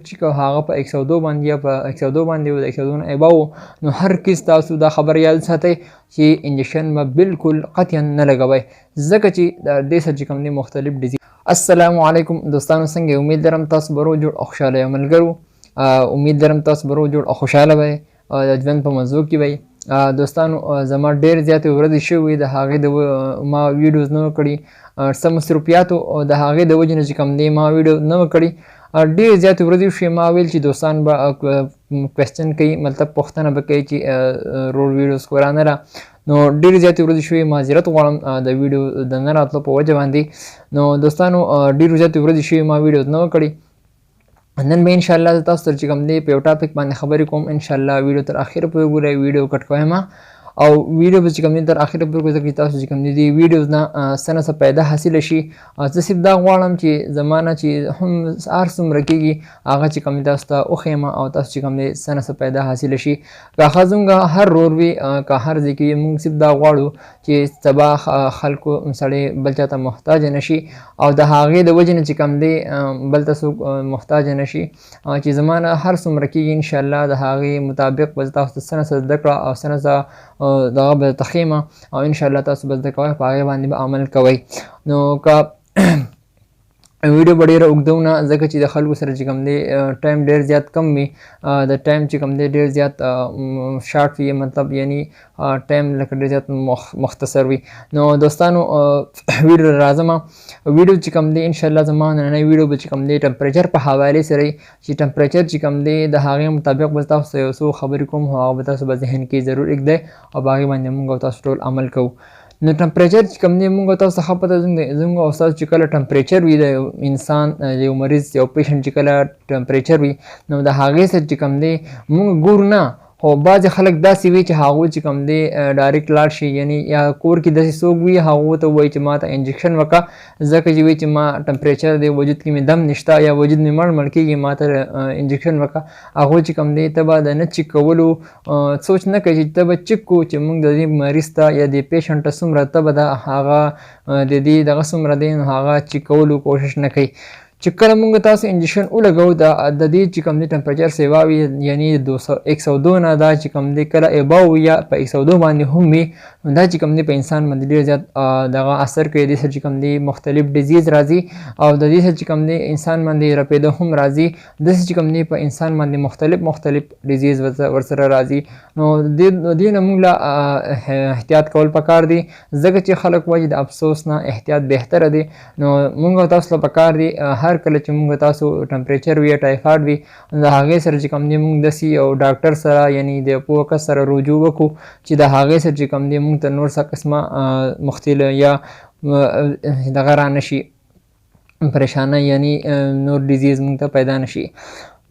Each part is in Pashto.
چې هغه په 102 باندې یا په 102 باندې و د 102 نه اباو نو هر کس تاسو دا خبر یاد ساتئ چې انجکشن به بالکل قطعا نه لګوئ ځکه چې د دې سره چې کوم دی مختلف ډیزیز. السلام علیکم دوستانو، څنګه امید لرم تاسو به روغ جوړ او خوشحاله یې ملګرو. امید لرم تاسو به روغ جوړ او خوشحاله وئ د ژوند په موضوع کې وئ. دوستانو زما ډېر زیاتې ورځې شوي د هغې د ما ویډیوز نه کړي څه مصروفیاتو د هغې د وجې نه چې کوم دی ما ویډیو نه کړي. ډېر زیاتې ورځې شوې ما ویل چې دوستان به کوېسچن کوي، مطلب پوښتنه به کوي چې روډ ویډیوز خو رانه را. نو ډېرې زیاتې ورځې شوې، معذرت غواړم د ویډیو د نه راتلو په وجه باندې. نو دوستانو ډېرې زیاتې ورځې شوې ما ویډیوز نه کړي. نن به انشاءالله تاسو سره چې کوم دی په یو ټاپک باندې خبرې کوم. انشاءالله ویډیو تر اخره پورې وګورئ، ویډیو کټ کوم او ویډیو به چې کوم دی تر اخره پورې وګورئ ځکه چې تاسو چې کوم دی دې ویډیوز نه څه نه څه پیدا حاصله شي. زه صرف دا غواړم چې زما نه چې هم هر څومره کېږي هغه چې کوم دی تاسو ته وښیم او تاسو چې کوم دی څه نه څه پیدا حاصله شي. که ښه هر رور وي که هر ځای کې وي، موږ صرف دا غواړو چې سبا خلکو سړی بل چا ته محتاج نه شي او د هغې د وجې نه چې کوم دی بل ته څوک محتاج نه شي. چې زما نه هر څومره کېږي انشاءالله د هغې مطابق به تاسو ته څه نه څه زده کړه او څه نه څه دغه به تخیمه او انشاءالله تاسو به زده کوئ، په هغې باندې به عمل کوئ. نو که ویډیو به ډېره اوږدونه ځکه چې د خلکو سره چې کوم دی ټایم ډېر زیات کم وي، د ټایم چې کوم دی ډېر زیات شارټ وي، مطلب یعنی ټایم لکه ډېر زیات مختصر وي. نو دوستانو ویډیو راځم. ویډیو چې کوم دی انشاءالله زما نننۍ ویډیو به چې کوم دی ټمپریچر په حوالې سره چې ټمپریچر چې کوم دی د هغې مطابق به تاسو ته یو څو خبرې کوم، هغه به تاسو به ذهن کې ضرور ایږدئ او په هغې باندې موږ او تاسو ټول عمل کوو. نو ټمپریچر چې کوم دی موږ تاسو ته ښه پته زموږ او ستاسو چې کله ټمپریچر وي د یو انسان د یو مریض یو پیشنټ چې کله ټمپریچر وي نو د هغې سره چې کوم دی موږ ګورو نه، خو بعضې خلک داسې وي چې هغوی چې کوم دی ډایرکټ لاړ شي، یعنی یا کور کې داسې څوک وي هغو ته ووایي چې ما ته انجکشن وکړه ځکه چې وایي چې ما ټمپریچر دی وجود کې مې دم نشته یا وجود مې مړ کېږي، ما ته انجکشن وکړه. هغوی چې کوم دی ته به د نه چیک کولو سوچ نه کوي چې ته به چیک کړو چې موږ د دې مریض ته یا د پیشنټ ته څومره ته به د هغه د دې دغه څومره دی نو هغه چیک کولو کوشش نه کوي. چې کله موږ تاسو انجکشن ولګوو د دې چې کوم دی ټمپریچر سیوا وي، یعنی 102 نه دا چې کوم دی کله اباو یا په 102 باندې هم وي، دا چې کوم دی په انسان باندې ډېر زیات دغه اثر کوي. دې سره چې کوم دی مختلف ډیزیز راځي او د دې سره چې کوم دی انسان باندې رپېده هم راځي، داسې چې کوم دی په انسان باندې مختلف ډیزیز ورسره راځي. نو دې نه موږ له احتیاط کول پکار دي ځکه چې خلک وایي د افسوس نه احتیاط بهتره دی. نو موږ تاسو له پکار دي هر کله چې موږ تاسو ټمپریچر وي یا ټایفاید وي د هغې سره چې کوم دی موږ داسې یو ډاکټر سره یعنی د پوه کس سره رجوع وکړو چې د هغې سره چې کوم دی موږ ته نور څه قسمه مختلف یا دغه را نشي پریشانه یعنی نور ډیزیز موږ ته پیدا نشي.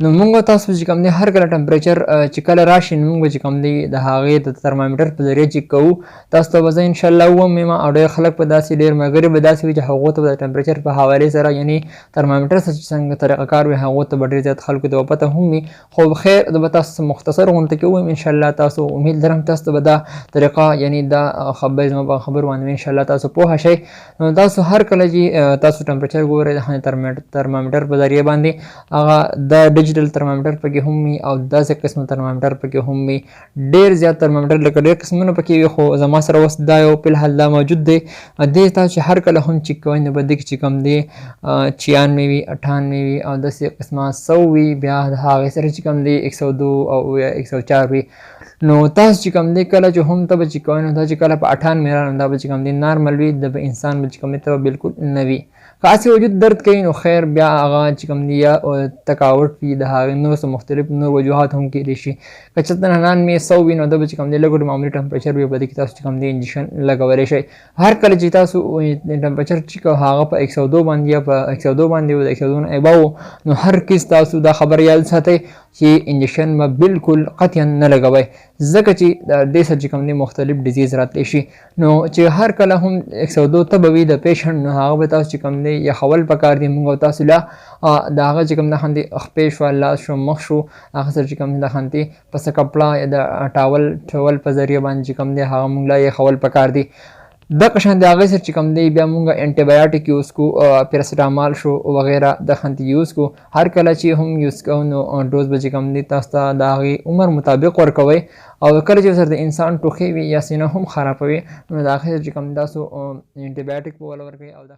نو موږ تاسو چې کوم دی هر کله ټمپریچر چې کله راشي نو موږ چې کوم دی د هغې د ترمامیټر په ذریعه چیک کوو. تاسو ته به زه انشاءالله ووایم او ډېر خلک به داسې ډېر ملګري به داسې وي چې هغو ته به د ټمپریچر په حوالې سره یعنی ترمامیټر سره چې څنګه طریقه کار وي هغو ته به ډېر زیات خلکو ته به پته هم وي. خو خیر زه به تاسو مختصر غونډه کې ووایم انشاءالله. تاسو امید لرم تاسو ته به دا طریقه یعنی دا خبرې زما په خبرو باندې انشاءالله تاسو پوه شئ. نو تاسو هر کله چې تاسو ټمپریچر ګورئ د ترمامیټر په ذریعه باندې هغه د ډیجیټل ترمامیټر پکې هم وي او داسې قسم ترمامیټر پکې هم وي. ډېر زیات ترمامیټر لکه ډېر قسمونه پکې وي خو زما سره اوس دا یو فی الحال دا موجود دی. دې تاسو چې هر کله هم چیک کوئ نو په دې کې چې کوم دی 96 وي 98 وي او داسې قسمه 100 وي، بیا د هغې سره چې کوم دی 102 او یا 104 وي. نو تاسو چې کوم دی کله چې هم ته به چیک کوئ نو دا چې کله په 98 رانه دا به چې کوم دی نارمل وي، د انسان به چې کوم دی ته بالکل نه وي. که هسې وجود درد کوي نو خیر بیا هغه چې کوم دی یا تکاوټ وي د هغې نور څه مختلف نور وجوهات هم کیدای شي. که چېرته 99 100 وي نو دا به چې کوم دی لږ معمولي ټمپریچر وي، په دې کې تاسو چې کوم دی انجکشن لګولی شئ. هر کله چې تاسو ټمپریچر چیک هغه په 102 باندې یا په 102 باندې و د 102 نه اباو نو هر کس تاسو دا خبر یاد ساتئ چې انجکشن به بالکل قطعا نه لګوئ ځکه چې د دې سره چې کوم دی مختلف ډیزیز راتلی شي. نو چې هر کله هم 102 ته به وي د پیشنټ نو هغه به تاسو چې کوم دی یخول پکار دي. موږ او تاسو له د هغه چې کوم نښان دي خپې شوه، لاس شو، مخ شو، هغه سره چې کوم نښان دي په څه کپړه یا د ټاول په ذریعه باندې چې کوم دی هغه موږ له یخول پکار دي. د قشان د هغه سره چې کوم دی بیا مونږ انټي بایوټیک یوز کو پیراسټامال شو وغیرہ د خنت یوز کو هر کله چې هم یوز کو نو ډوز به چې کوم دی تاسو ته د هغې عمر مطابق ورکوئ او کله چې سره د انسان ټوخی وي یا سینه هم خرابوي نو د هغې سره چې کوم تاسو انټي بایوټیک په ولا ورکوئ او د